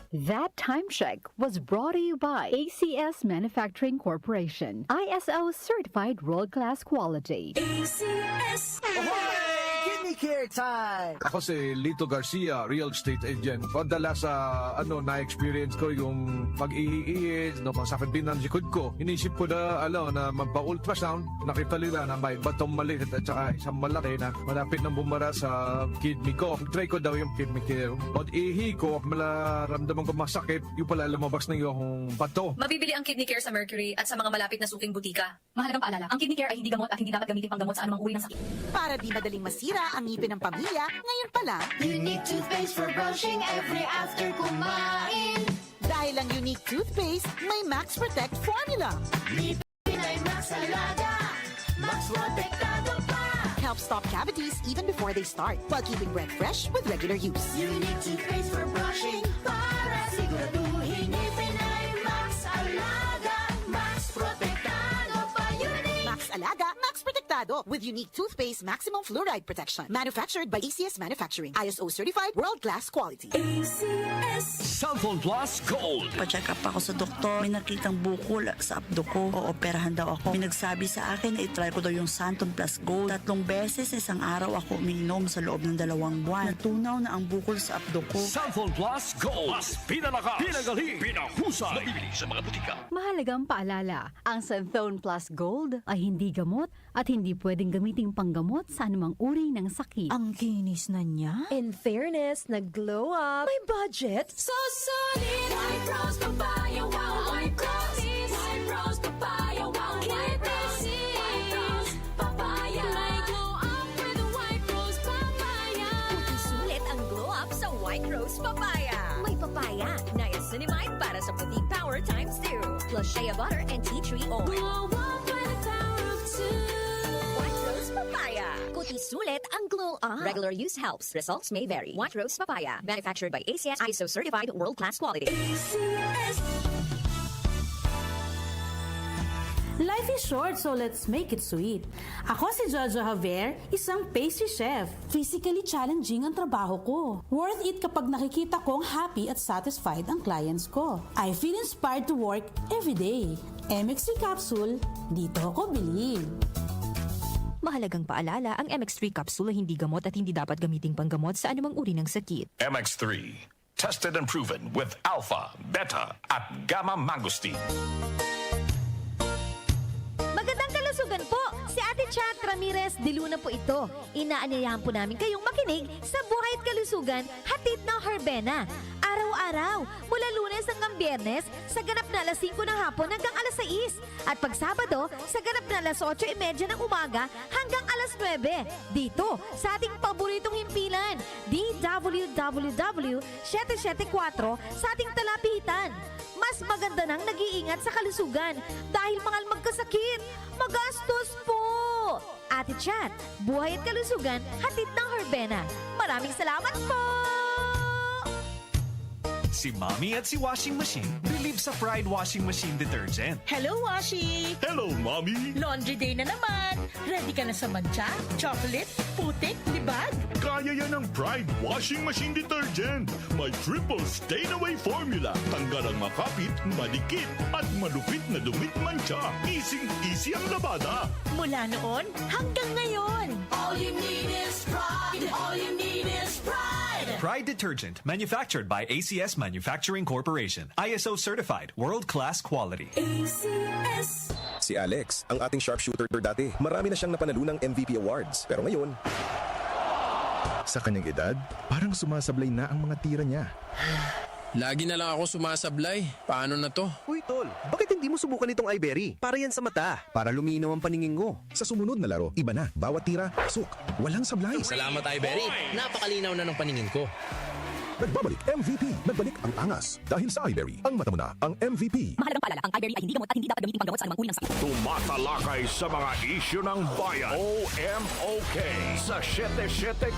That time check was brought to you by ACS Manufacturing Corporation, ISO certified world-class quality. ACS. Kidney care time! Ako si Lito Garcia, real estate agent. Padala sa na-experience ko yung pag-iiis, masakit din ang likod ko. Inisip ko na, na magpa-ultrasound. Nakita nila na may batong maliit at saka isang malaki na malapit na bumara sa kidney ko. Try ko daw yung kidney care. Pag-ihi ko, malaramdaman ko masakit, yung pala lumabas na yung bato. Mabibili ang kidney care sa Mercury at sa mga malapit na suking butika. Mahalagang paalala, ang kidney care ay hindi gamot at hindi dapat gamitin panggamot sa anumang uri ng sakit. Para di madaling masira ang ngipin ng pamilya, ngayon pa lang, Unique toothpaste for brushing every after kumain. dahil ang unique toothpaste, may Max Protect formula. Pinay Max Alaga, Max Protektado pa. Helps stop cavities even before they start, while keeping breath fresh with regular use. Unique toothpaste for brushing para siguraduhin Pinay Max Alaga, Max Protektado pa. Unique. Max Alaga, Max Protectado with unique toothpaste maximum fluoride protection. Manufactured by ACS Manufacturing. ISO certified world-class quality. ACS. Santon Plus Gold. Pa-check up ako sa doktor. May nakitang bukol sa abdo ko. Ooperahan daw ako. May nagsabi sa akin na itry ko daw yung Santon Plus Gold. 3 beses isang araw ako umiinom sa loob ng 2 buwan. Natunaw na ang bukol sa abdo ko. Santon Plus Gold. Mas pinalakas, pinagaling, pinahusay. Nabibili sa mga butika. Mahalagang paalala, ang Santhone Plus Gold ay hindi gamot at hindi pwedeng gamiting panggamot sa anumang uri ng sakit. Ang kinis na niya. In fairness, nag-glow up. May budget. So solid. White Rose Papaya, wow. White Rose. White Rose Papaya, wow. White Rose. White Rose Papaya. May glow up with White Rose Papaya. Sulit ang glow up sa White Rose Papaya. May papaya, niacinamide para sa puti power times 2. Plus shea butter and tea tree oil. Glow up with the power of 2. White Rose Papaya. Kuti sulit ang glow up. Regular use helps. Results may vary. White Rose Papaya. Manufactured by ACS ISO certified world-class quality. ACS. Life is short, so let's make it sweet. Ako si Jojo Javier, isang pastry chef. Physically challenging ang trabaho ko. Worth it kapag nakikita kong happy at satisfied ang clients ko. I feel inspired to work every day. MX3 capsule, dito ako bilib. Mahalagang paalala, ang MX3 capsule ay hindi gamot at hindi dapat gamiting panggamot sa anumang uri ng sakit. MX3. Tested and proven with alpha, beta, at gamma mangosteen. Magandang kalusugan po! Si Ate Chat Ramirez de Luna po ito. Inaanyayahan po namin kayong makinig sa Buhay at Kalusugan, hatid ng Herbena. Araw-araw, mula Lunes hanggang Biyernes, sa ganap na alas 5 ng hapon hanggang alas 6. At pag Sabado, sa ganap na alas 8:30 ng umaga hanggang alas 9. Dito, sa ating paboritong himpilan, DWWW 774 sa ating talapitan. Mas maganda nang nag-iingat sa kalusugan dahil mahal magkasakit. Magastos po! Ate Chat, Buhay at Kalusugan, hatid ng Herbena. Maraming salamat po! Si Mommy at si Washing Machine believe sa Pride Washing Machine Detergent. Hello, Washi! Hello, Mommy! Laundry day na naman! Ready ka na sa mancha, chocolate, putik, libag? Kaya yan ang Pride Washing Machine Detergent. May triple stain-away formula. Tanggal ang makapit, madikit, at malupit na dumit mancha. Easy ang labada. Mula noon hanggang ngayon. All you need is pride. All you need is pride. Pride Detergent, manufactured by ACS Manufacturing Corporation. ISO certified, world-class quality. ACS. Si Alex, ang ating sharpshooter dati. Marami na siyang napanalo ng MVP awards. Pero ngayon, sa kanyang edad, parang sumasablay na ang mga tira niya. Lagi na lang ako sumasablay. Paano na to? Uy, tol, bakit hindi mo subukan itong iBerry? Para yan sa mata, para luminaw ang paningin ko. Sa sumunod na laro, iba na. Bawat tira, pasok. Walang sablay. Salamat, iBerry. Napakalinaw na ng paningin ko. Nagbabalik MVP. Nagbalik ang angas. Dahil sa iBerry, ang mata mo na ang MVP. Mahalagang paalala, ang iBerry ay hindi gamot at hindi dapat gamiting panggamot sa anumang uri ng sakit. Tumatalakay sa mga isyu ng bayan. OMOK sa 774.